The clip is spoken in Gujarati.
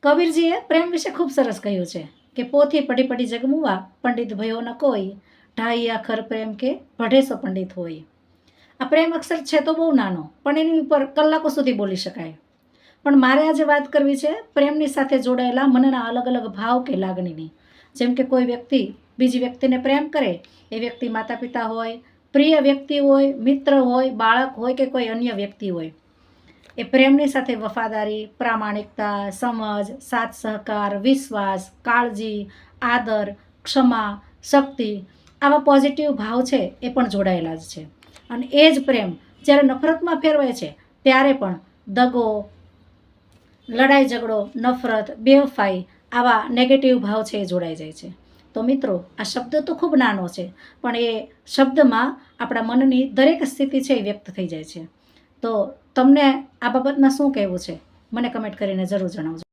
કબીરજીએ પ્રેમ વિશે ખૂબ સરસ કહ્યું છે કે પોથી પડી પડી જગમુવા પંડિત ભયો ન કોઈ ઢાઈ આખર પ્રેમ કે ભઢેસો પંડિત હોય. આ પ્રેમ અક્ષર છે તો બહુ નાનો, પણ એની ઉપર કલાકો સુધી બોલી શકાય. પણ મારે આજે વાત કરવી છે પ્રેમની સાથે જોડાયેલા મનના અલગ અલગ ભાવ કે લાગણીની. જેમ કે કોઈ વ્યક્તિ બીજી વ્યક્તિને પ્રેમ કરે, એ વ્યક્તિ માતા પિતા હોય, પ્રિય વ્યક્તિ હોય, મિત્ર હોય, બાળક હોય કે કોઈ અન્ય વ્યક્તિ હોય. એ પ્રેમની સાથે વફાદારી, પ્રામાણિકતા, સમજ, સાથ સહકાર, વિશ્વાસ, કાળજી, આદર, ક્ષમા, શક્તિ આવા પોઝિટિવ ભાવ છે એ પણ જોડાયેલા જ છે. અને એ જ પ્રેમ જ્યારે નફરતમાં ફેરવાય છે ત્યારે પણ દગો, લડાઈ ઝઘડો, નફરત, બેવફાઈ આવા નેગેટિવ ભાવ છે એ જોડાઈ જાય છે. તો મિત્રો, આ શબ્દ તો ખૂબ નાનો છે, પણ એ શબ્દમાં આપણા મનની દરેક સ્થિતિ છે એ વ્યક્ત થઈ જાય છે. તો તમને આ બાબતમાં શું કહેવું છે મને કમેન્ટ કરીને જરૂર જણાવજો.